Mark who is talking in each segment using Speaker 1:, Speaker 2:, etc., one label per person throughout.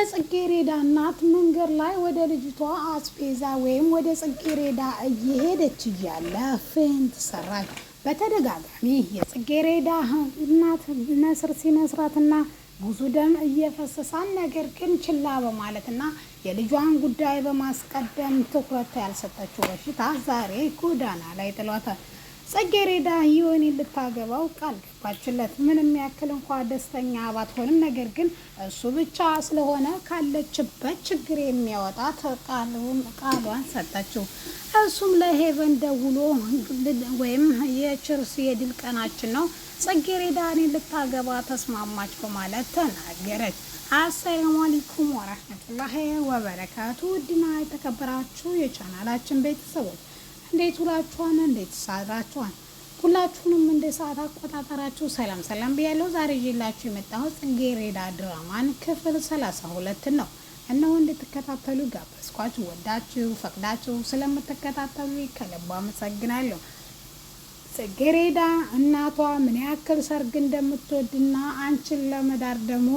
Speaker 1: የጽጌሬዳ እናት መንገድ ላይ ወደ ልጅቷ አስፔዛ ወይም ወደ ጽጌሬዳ እየሄደች እያለ ፌንት ሰራች። በተደጋጋሚ የጽጌሬዳ እናት ነስር ሲነስራትና ብዙ ደም እየፈሰሳን ነገር ግን ችላ በማለትና የልጇን ጉዳይ በማስቀደም ትኩረት ያልሰጠችው በሽታ ዛሬ ጎዳና ላይ ጥሏታል። ጽጌሬዳ ዮኒን ልታገባው ቃል ገባችለት። ምንም ያክል እንኳ ደስተኛ ባትሆንም ነገር ግን እሱ ብቻ ስለሆነ ካለችበት ችግር የሚያወጣት ቃሏን ሰጠችው። እሱም ለሄቨን ደውሎ ወይም የችርስ የድል ቀናችን ነው ጽጌሬዳ እኔን ልታገባ ተስማማች በማለት ተናገረች። አሰላሙ አለይኩም ወራህመቱላሂ ወበረካቱ። ውድና የተከበራችሁ የቻናላችን ቤተሰቦች እንዴት ውላችኋል? እንዴት ሳራችኋል? ሁላችሁንም እንደ ሰዓት አቆጣጠራችሁ ሰላም ብያለሁ። ዛሬ ይዤላችሁ የመጣሁት ጽጌሬዳ ድራማን ክፍል 32 ነው። እነሆ እንድትከታተሉ ጋበዝኳችሁ። ወዳችሁ ፈቅዳችሁ ስለምትከታተሉ ከልብ አመሰግናለሁ። ጽጌሬዳ እናቷ ምን ያክል ሰርግ እንደምትወድና አንቺን ለመዳር ደግሞ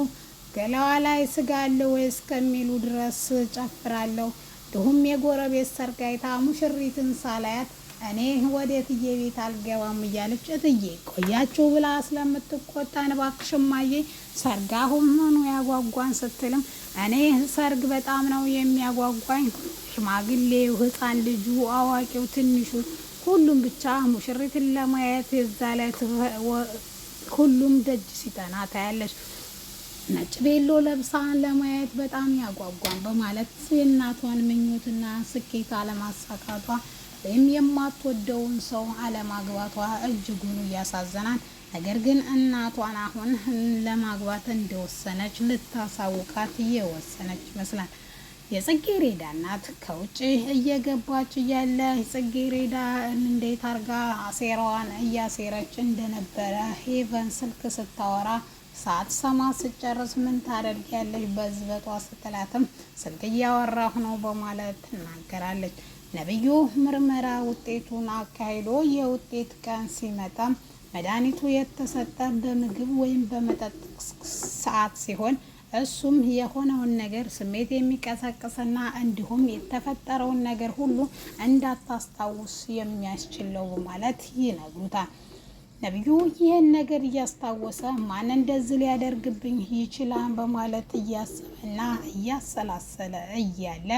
Speaker 1: ገላዋ ላይ ስጋ አለ ወይስ ከሚሉ ድረስ ጨፍራለሁ እንዲሁም የጎረቤት ሰርግ አይታ ሙሽሪትን ሳላያት እኔ ወዴት ቤት አልገባም እያለች እትዬ ቆያችሁ ብላ ስለምትቆጣ እባክሽ እማዬ ሰርግ አሁን ምኑ ያጓጓን ስትልም እኔ ሰርግ በጣም ነው የሚያጓጓኝ፣ ሽማግሌው፣ ሕፃን ልጁ፣ አዋቂው፣ ትንሹ ሁሉም ብቻ ሙሽሪትን ለማየት የዛለት ሁሉም ደጅ ሲጠና ታያለች። ነጭ ቤሎ ለብሳ ለማየት በጣም ያጓጓን በማለት የእናቷን ምኞትና ስኬት አለማሳካቷ ወይም የማትወደውን ሰው አለማግባቷ እጅጉን እያሳዘናት፣ ነገር ግን እናቷን አሁን ለማግባት እንደወሰነች ልታሳውቃት እየወሰነች ይመስላል። የጽጌሬዳ እናት ከውጭ እየገባች እያለ ጽጌሬዳ እንዴት አርጋ ሴራዋን እያሴረች እንደነበረ ሄቨን ስልክ ስታወራ ሳትሰማ ስጨርስ ምን ታደርጊያለሽ በዝበቷ ስትላትም ስልክ እያወራሁ ነው በማለት ትናገራለች። ነብዩ ምርመራ ውጤቱን አካሂዶ የውጤት ቀን ሲመጣ መድኃኒቱ የተሰጠ በምግብ ወይም በመጠጥ ሰዓት ሲሆን እሱም የሆነውን ነገር ስሜት የሚቀሰቅስና እንዲሁም የተፈጠረውን ነገር ሁሉ እንዳታስታውስ የሚያስችለው በማለት ይነግሩታል። ነብዩ ይህን ነገር እያስታወሰ ማን እንደዚህ ሊያደርግብኝ ይችላል በማለት እያሰበና እያሰላሰለ እያለ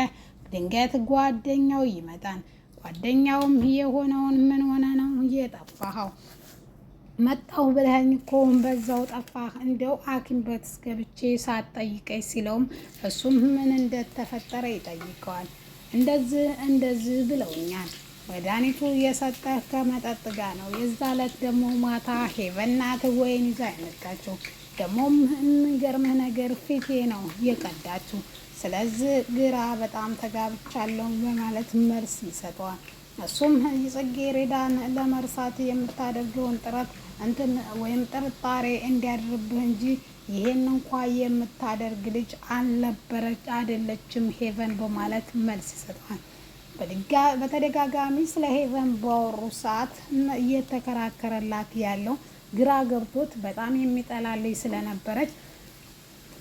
Speaker 1: ድንገት ጓደኛው ይመጣል። ጓደኛውም የሆነውን ምን ሆነ ነው የጠፋኸው? መጣሁ ብለኸኝ እኮ በዛው ጠፋህ፣ እንደው ሐኪም ቤት ገብቼ ሳትጠይቀኝ ሲለውም እሱም ምን እንደተፈጠረ ይጠይቀዋል። እንደዚህ ብለውኛል፣ መድኃኒቱ የሰጠህ ከመጠጥ ጋር ነው። የዛ ዕለት ደግሞ ማታ ሄቨን ናት ወይን ይዛ ያመጣችው። ደግሞም የሚገርምህ ነገር ፊቴ ነው የቀዳችው። ስለዚህ ግራ በጣም ተጋብቻለሁ በማለት መልስ ይሰጠዋል። እሱም ጽጌሬዳን ለመርሳት የምታደርገውን ጥረት ወይም ጥርጣሬ እንዲያድርብህ እንጂ ይሄን እንኳ የምታደርግ ልጅ አልነበረች አይደለችም ሄቨን በማለት መልስ ይሰጠዋል። በተደጋጋሚ ስለ ሄቨን ባወሩ ሰዓት እየተከራከረላት ያለው ግራ ገብቶት በጣም የሚጠላልኝ ስለነበረች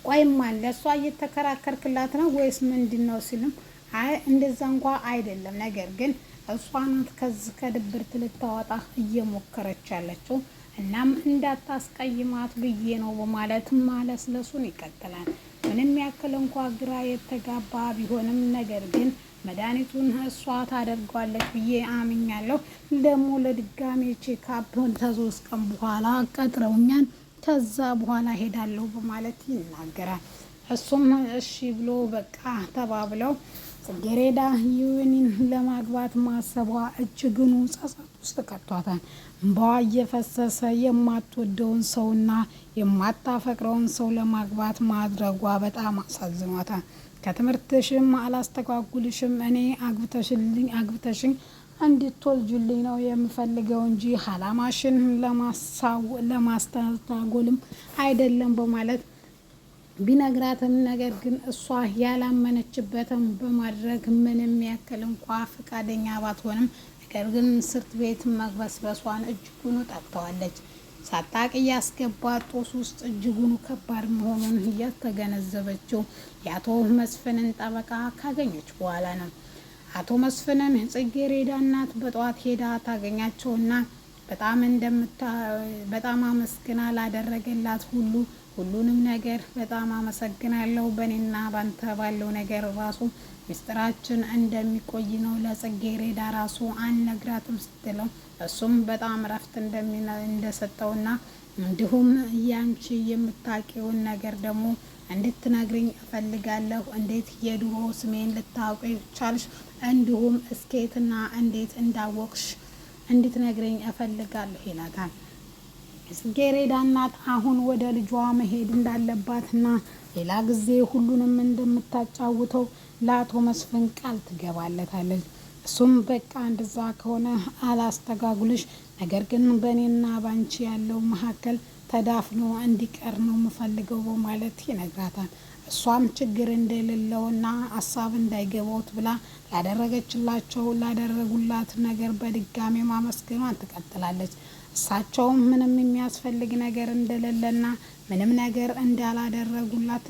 Speaker 1: ቆይማ ለእሷ እየተከራከርክላት ነው ወይስ ምንድን ነው ሲልም አይ እንደዛ እንኳ አይደለም፣ ነገር ግን እሷ ናት ከዚህ ከድብርት ልታወጣ እየሞከረች ያለችው፣ እናም እንዳታስቀይማት ብዬ ነው በማለት ማለስለሱን ይቀጥላል። ምንም ያክል እንኳ ግራ የተጋባ ቢሆንም ነገር ግን መድኃኒቱን እሷ ታደርጓለች ብዬ አምኛለሁ። ደግሞ ለድጋሜ ቼክአፕ ከ3 ቀን በኋላ ቀጥረውኛል፣ ከዛ በኋላ ሄዳለሁ በማለት ይናገራል። እሱም እሺ ብሎ በቃ ተባብለው ጽጌሬዳ ዮኒን ለማግባት ማሰቧ እጅግኑ ጸጸት ውስጥ ከቷታል። እንባዋ እየፈሰሰ የማትወደውን ሰውና የማታፈቅረውን ሰው ለማግባት ማድረጓ በጣም አሳዝኗታል። ከትምህርትሽም አላስተጓጉልሽም፣ እኔ አግብተሽኝ እንድትወልጁልኝ ነው የምፈልገው እንጂ አላማሽን ለማስተጓጎልም አይደለም በማለት ቢነግራትም ነገር ግን እሷ ያላመነችበትም በማድረግ ምንም ያክል እንኳ ፈቃደኛ ባትሆንም ነገር ግን እስር ቤት መግበስበሷን እጅጉን ጠቅተዋለች። ሳታቅ ያስገባት ጦስ ውስጥ እጅጉን ከባድ መሆኑን የተገነዘበችው የአቶ መስፍንን ጠበቃ ካገኘች በኋላ ነው። አቶ መስፍንን ጽጌረዳ እናት በጠዋት ሄዳ ታገኛቸውና በጣም አመስግና ላደረገላት ሁሉንም ነገር በጣም አመሰግናለሁ። በእኔና ባንተ ባለው ነገር ራሱ ሚስጥራችን እንደሚቆይ ነው ለጽጌረዳ ራሱ አልነግራትም ስትለው እሱም በጣም ረፍት እንደሰጠውና እንዲሁም ያንቺ የምታውቂውን ነገር ደግሞ እንድትነግሪኝ እፈልጋለሁ። እንዴት የድሮ ስሜን ልታውቂ ቻልሽ? እንዲሁም እስኬትና እንዴት እንዳወቅሽ እንድትነግሪኝ እፈልጋለሁ ይላታል። ጽጌረዳ እናት አሁን ወደ ልጇ መሄድ እንዳለባትና ሌላ ጊዜ ሁሉንም እንደምታጫውተው ለአቶ መስፍን ቃል ትገባለታለች። እሱም በቃ እንደዛ ከሆነ አላስተጋጉልሽ፣ ነገር ግን በእኔና ባንቺ ያለው መካከል ተዳፍኖ እንዲቀር ነው የምፈልገው በማለት ይነግራታል። እሷም ችግር እንደሌለውና ሀሳብ እንዳይገባውት ብላ ላደረጉላት ነገር በድጋሚ ማመስገኗን ትቀጥላለች። እሳቸውም ምንም የሚያስፈልግ ነገር እንደሌለና ምንም ነገር እንዳላደረጉላት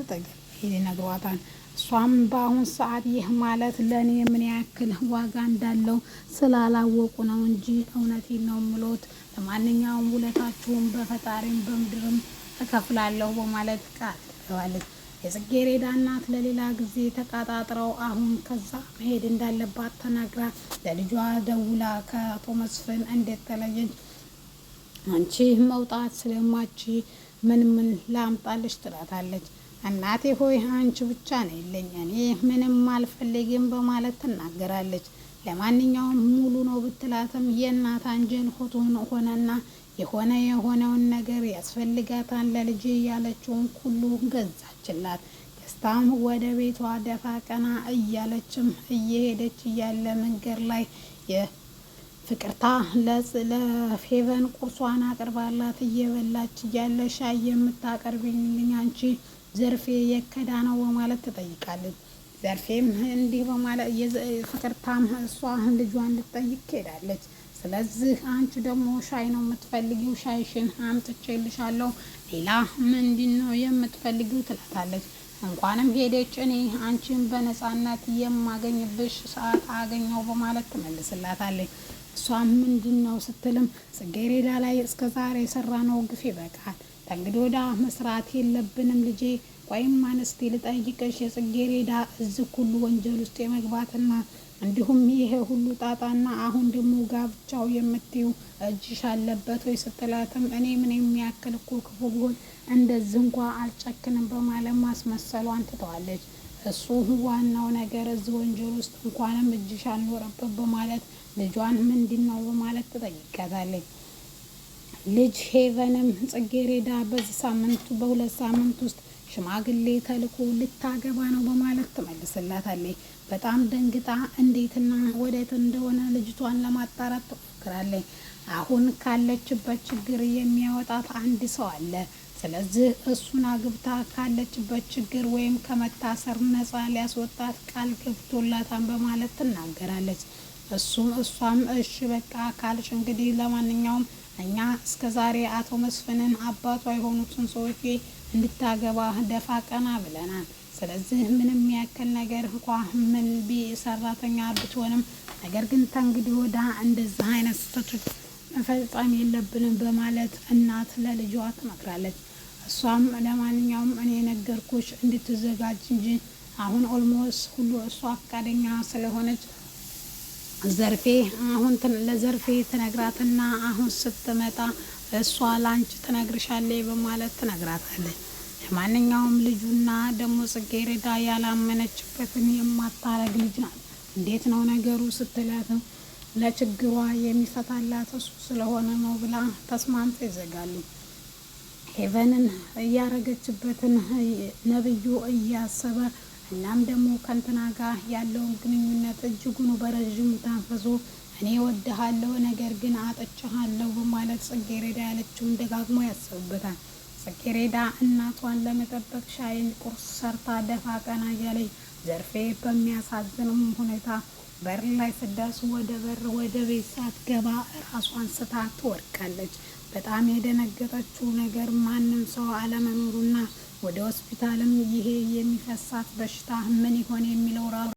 Speaker 1: ይነግሯታል። እሷም በአሁን ሰዓት ይህ ማለት ለእኔ ምን ያክል ዋጋ እንዳለው ስላላወቁ ነው እንጂ እውነቴን ነው ምሎት፣ ለማንኛውም ውለታችሁም በፈጣሪም በምድርም እከፍላለሁ በማለት ቃል ትገባለች። የጽጌረዳ እናት ለሌላ ጊዜ ተቀጣጥረው አሁን ከዛ መሄድ እንዳለባት ተናግራ ለልጇ ደውላ ከአቶ መስፍን እንዴት ተለየች? አንቺ መውጣት ስለማች ምን ላምጣልሽ ትላታለች። እናቴ ሆይ አንቺ ብቻ ነይልኝ፣ እኔ ምንም አልፈልግም በማለት ትናገራለች። ለማንኛውም ሙሉ ነው ብትላትም የእናት አንጀል ሆነና የሆነውን ነገር ያስፈልጋታል ለልጅ ያለችውን ሁሉ ገዛችላት። ደስታም ወደ ቤቷ ደፋ ቀና እያለችም እየሄደች እያለ መንገድ ላይ ፍቅርታ ለፌቨን ቁርሷን አቅርባላት እየበላች እያለ ሻይ የምታቀርብልኝ አንቺ ዘርፌ የከዳ ነው በማለት ትጠይቃለች። ዘርፌም እንዲህ በማለት ፍቅርታም እሷ ልጇን ልትጠይቅ ሄዳለች። ስለዚህ አንቺ ደግሞ ሻይ ነው የምትፈልጊው? ሻይሽን አምጥቼልሻለሁ፣ ሌላ ምንድን ነው የምትፈልጊው? ትላታለች። እንኳንም ሄደች፣ እኔ አንቺን በነፃነት የማገኝብሽ ሰዓት አገኘው በማለት ትመልስላታለች። እሷም ምንድን ነው ስትልም ጽጌረዳ ላይ እስከዛሬ የሰራነው ግፍ ይበቃል፣ ከእንግዲህ ወዲያ መስራት የለብንም ልጄ። ወይም አንስቴ ልጠይቅሽ፣ የጽጌረዳ እዚህ ሁሉ ወንጀል ውስጥ የመግባትና እንዲሁም ይሄ ሁሉ ጣጣና አሁን ደግሞ ጋብቻው የምትይው እጅሽ አለበት ወይ ስትላትም እኔ ምን የሚያክል እኮ ክፉ ቢሆን እንደዚህ እንኳ አልጨክንም በማለት ማስመሰሏን ትተዋለች። እሱ ዋናው ነገር እዚህ ወንጀል ውስጥ እንኳንም እጅሽ አልኖረበት በማለት ልጇን ምንድን ነው በማለት ትጠይቃታለች። ልጅ ሄቨንም ጽጌረዳ በሁለት ሳምንት ውስጥ ሽማግሌ ተልኮ ልታገባ ነው በማለት ትመልስላታለች። በጣም ደንግጣ እንዴትና ወዴት እንደሆነ ልጅቷን ለማጣራት ትሞክራለች። አሁን ካለችበት ችግር የሚያወጣት አንድ ሰው አለ። ስለዚህ እሱን አግብታ ካለችበት ችግር ወይም ከመታሰር ነፃ ሊያስወጣት ቃል ገብቶላታል በማለት ትናገራለች። እሷም እሺ በቃ ካልሽ እንግዲህ ለማንኛውም እኛ እስከዛሬ አቶ መስፍንን አባቷ የሆኑትን ሰዎች እንድታገባ ደፋ ቀና ብለናል። ስለዚህ ምንም ያክል ነገር እንኳ ምን ሰራተኛ ብትሆንም ነገር ግን ተንግዲህ ወዳ እንደዚህ አይነት ስህተቶች መፈጸም የለብንም በማለት እናት ለልጇ ትመክራለች። እሷም ለማንኛውም እኔ ነገርኩሽ እንድትዘጋጅ እንጂ አሁን ኦልሞስት ሁሉ እሷ ፈቃደኛ ስለሆነች ዘርፌ አሁን ለዘርፌ ትነግራትና አሁን ስትመጣ እሷ ላንቺ ትነግርሻለች በማለት ትነግራታለች። ለማንኛውም ልጁና ደግሞ ጽጌረዳ ያላመነችበትን የማታረግ ልጅ ናት። እንዴት ነው ነገሩ ስትላትም ለችግሯ የሚፈታላት እሱ ስለሆነ ነው ብላ ተስማምተው ይዘጋሉ። ሄቨንን እያረገችበትን ነብዩ እያሰበ እናም ደግሞ ከንትና ጋር ያለውን ግንኙነት እጅጉን በረዥሙ ታንፈሶ እኔ ወድሃለሁ ነገር ግን አጥቻለሁ በማለት ጽጌረዳ ያለችውን ደጋግሞ ያስብበታል። ጽጌረዳ እናቷን ለመጠበቅ ሻይን ቁርስ ሰርታ ደፋ ቀና እያለች ዘርፌ በሚያሳዝንም ሁኔታ በር ላይ ስደርስ ወደ ቤት ሳትገባ ራሷን ስታ ትወድቃለች። በጣም የደነገጠችው ነገር ማንም ሰው አለመኖሩና ወደ ሆስፒታልም ይሄ የሚፈሳት በሽታ ምን ይሆን የሚለው